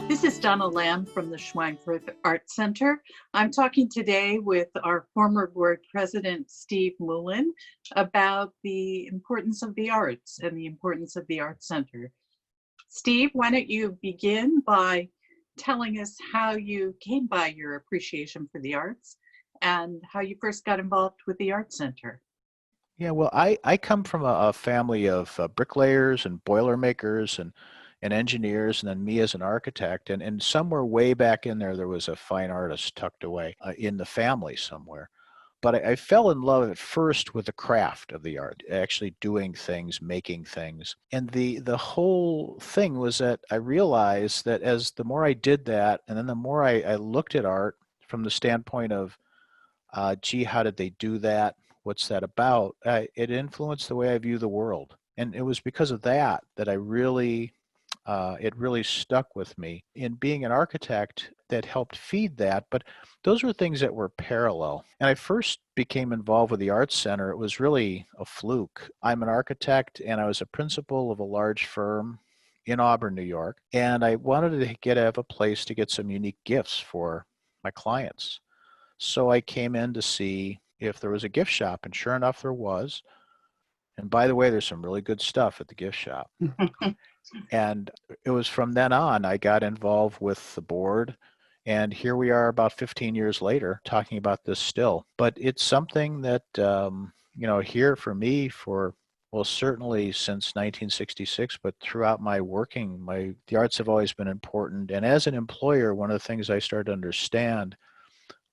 This is Donna from the Schweinfurth Art Center. I'm talking today with our former board president, Steve Moolin, about the importance of the arts and the importance of the Art Center. Steve, why don't you begin by telling us how you came by your appreciation for the arts and how you first got involved with the Art Center. Yeah, well, I come from a family of bricklayers and boilermakers and engineers, and then me as an architect. And somewhere way back in there, there was a fine artist tucked away in the family somewhere. But I fell in love at first with the craft of the art, actually doing things, making things. And the whole thing was that I realized that as the more I did that, and then the more I looked at art from the standpoint of, gee, how did they do that? What's that about? It influenced the way I view the world. And it was because of that that it really stuck with me. In being an architect, that helped feed that, but those were things that were parallel. And I first became involved with the Arts Center. It was really a fluke. I'm an architect, and I was a principal of a large firm in Auburn, New York, and I wanted to have a place to get some unique gifts for my clients. So I came in to see if there was a gift shop, and sure enough, there was. And by the way, there's some really good stuff at the gift shop. And it was from then on I got involved with the board. And here we are about 15 years later talking about this still. But it's something that, here for me well, certainly since 1966, but throughout my working, the arts have always been important. And as an employer, one of the things I started to understand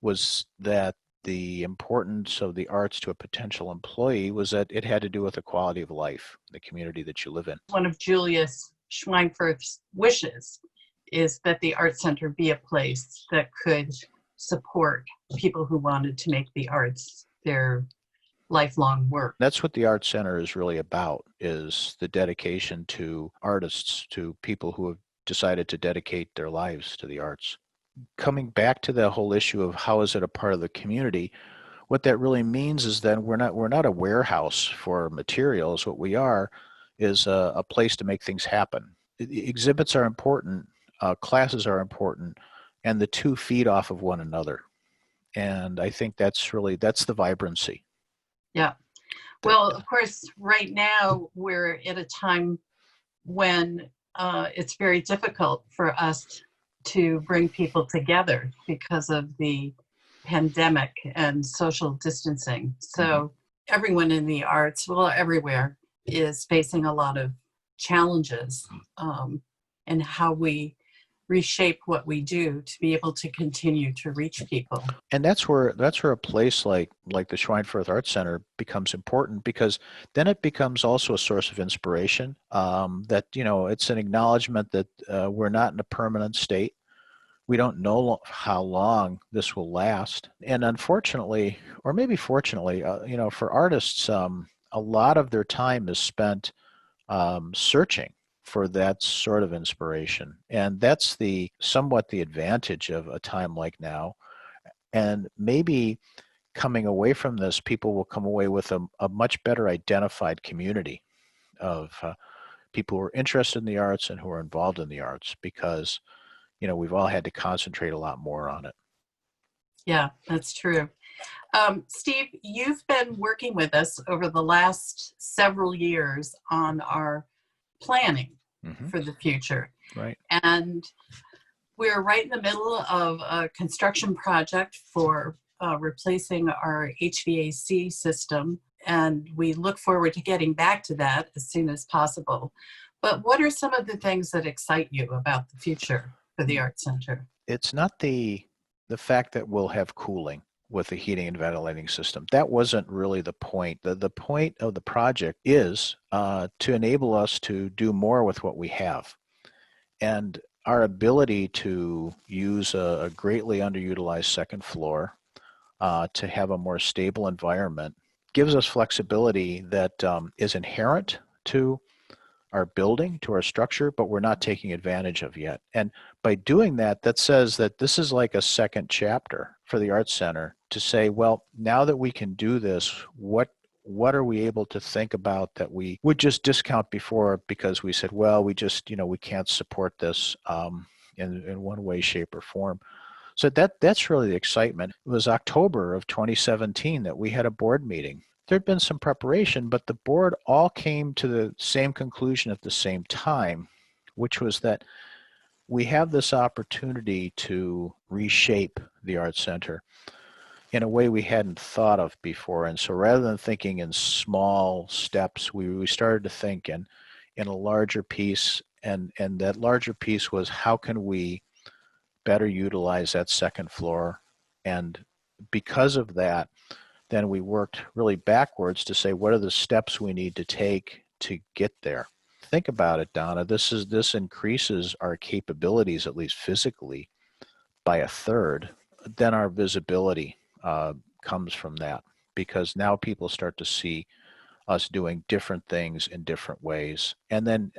was that the importance of the arts to a potential employee was that it had to do with the quality of life, the community that you live in. One of Julius Schweinfurth's wishes is that the Art Center be a place that could support people who wanted to make the arts their lifelong work. That's what the Art Center is really about, is the dedication to artists, to people who have decided to dedicate their lives to the arts. Coming back to the whole issue of how is it a part of the community, what that really means is that we're not a warehouse for materials. What we are is a place to make things happen. Exhibits are important, classes are important, and the two feed off of one another. And I think that's the vibrancy. Yeah. Well, of course, right now we're at a time when it's very difficult for us to bring people together because of the pandemic and social distancing. So everyone in the arts, well, everywhere, is facing a lot of challenges and how we reshape what we do to be able to continue to reach people. And that's where a place like the Schweinfurth Art Center becomes important, because then it becomes also a source of inspiration. That it's an acknowledgement that we're not in a permanent state. We don't know how long this will last. And unfortunately, or maybe fortunately, for artists, a lot of their time is spent searching for that sort of inspiration. And that's somewhat the advantage of a time like now. And maybe coming away from this, people will come away with a much better identified community of people who are interested in the arts and who are involved in the arts, because we've all had to concentrate a lot more on it. Yeah, that's true. Steve, you've been working with us over the last several years on our planning for the future. Right. And we're right in the middle of a construction project for replacing our HVAC system. And we look forward to getting back to that as soon as possible. But what are some of the things that excite you about the future for the Art Center? It's not the fact that we'll have cooling with the heating and ventilating system. That wasn't really the point. The point of the project is to enable us to do more with what we have. And our ability to use a greatly underutilized second floor to have a more stable environment gives us flexibility that is inherent to our building, to our structure, but we're not taking advantage of yet. And by doing that, that says that this is like a second chapter for the Arts Center to say, well, now that we can do this, what are we able to think about that we would just discount before because we said, well, we just, we can't support this. in one way, shape, or form. So that's really the excitement. It was October of 2017 that we had a board meeting. There'd been some preparation, but the board all came to the same conclusion at the same time, which was that we have this opportunity to reshape the Art Center in a way we hadn't thought of before. And so rather than thinking in small steps, we started to think in a larger piece, and that larger piece was, how can we better utilize that second floor? And because of that, then we worked really backwards to say, what are the steps we need to take to get there? Think about it, Donna. This increases our capabilities, at least physically, by a third. Then our visibility comes from that, because now people start to see us doing different things in different ways. And then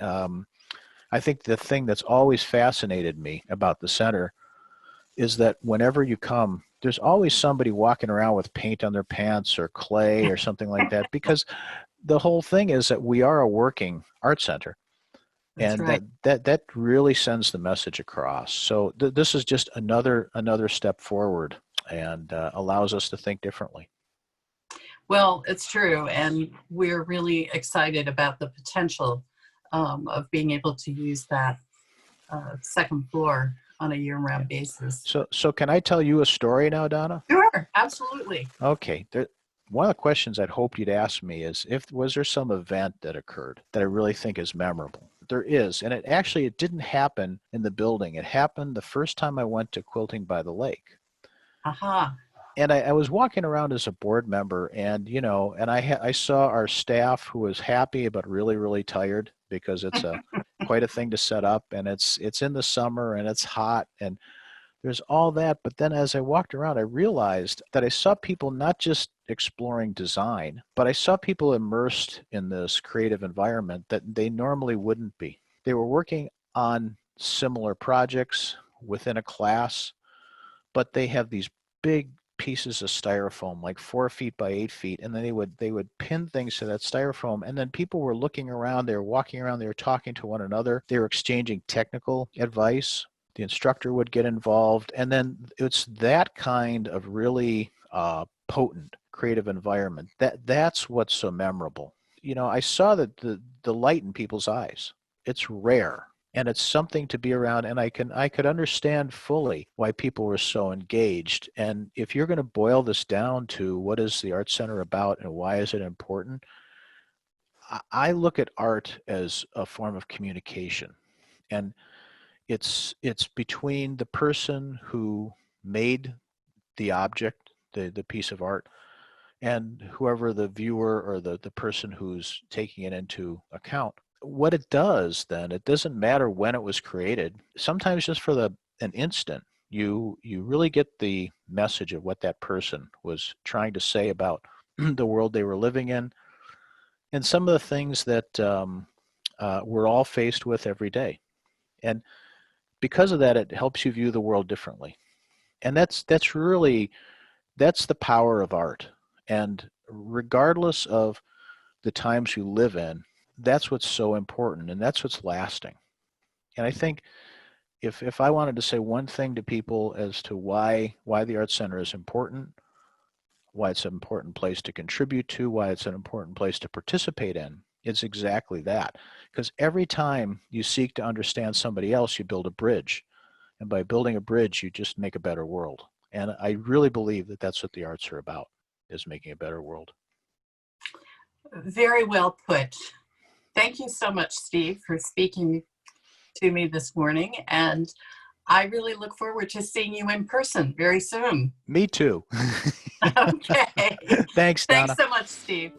I think the thing that's always fascinated me about the center is that whenever you come, there's always somebody walking around with paint on their pants or clay or something like that, because the whole thing is that we are a working art center. That's And right. that really sends the message across. So this is just another step forward, and allows us to think differently. Well, it's true. And we're really excited about the potential of being able to use that second floor on a year-round basis. So can I tell you a story now, Donna? Sure, absolutely. Okay. One of the questions I'd hoped you'd ask me is, was there some event that occurred that I really think is memorable? There is, and it didn't happen in the building. It happened the first time I went to Quilting by the Lake. Aha. And I was walking around as a board member, and I saw our staff, who was happy but really, really tired, because it's quite a thing to set up, and it's in the summer and it's hot, and there's all that. But then as I walked around, I realized that I saw people not just exploring design, but I saw people immersed in this creative environment that they normally wouldn't be. They were working on similar projects within a class, but they have these big pieces of styrofoam, like 4 feet by 8 feet, and then they would pin things to that styrofoam, and then people were looking around, they were walking around, they were talking to one another, they were exchanging technical advice. The instructor would get involved, and then it's that kind of really potent creative environment that's what's so memorable. I saw that the light in people's eyes. It's rare, and it's something to be around, and I could understand fully why people were so engaged. And if you're going to boil this down to what is the Art Center about and why is it important, I look at art as a form of communication, and it's between the person who made the object, the piece of art, and whoever the viewer or the person who's taking it into account. What it does then, it doesn't matter when it was created. Sometimes just for an instant, you really get the message of what that person was trying to say about the world they were living in, and some of the things that we're all faced with every day. And because of that, it helps you view the world differently. And that's the power of art. And regardless of the times you live in, that's what's so important, and that's what's lasting. And I think if I wanted to say one thing to people as to why the Art Center is important, why it's an important place to contribute to, why it's an important place to participate in, it's exactly that. Because every time you seek to understand somebody else, you build a bridge. And by building a bridge, you just make a better world. And I really believe that that's what the arts are about, is making a better world. Very well put. Thank you so much, Steve, for speaking to me this morning. And I really look forward to seeing you in person very soon. Me too. Okay. Thanks, Donna. Thanks so much, Steve.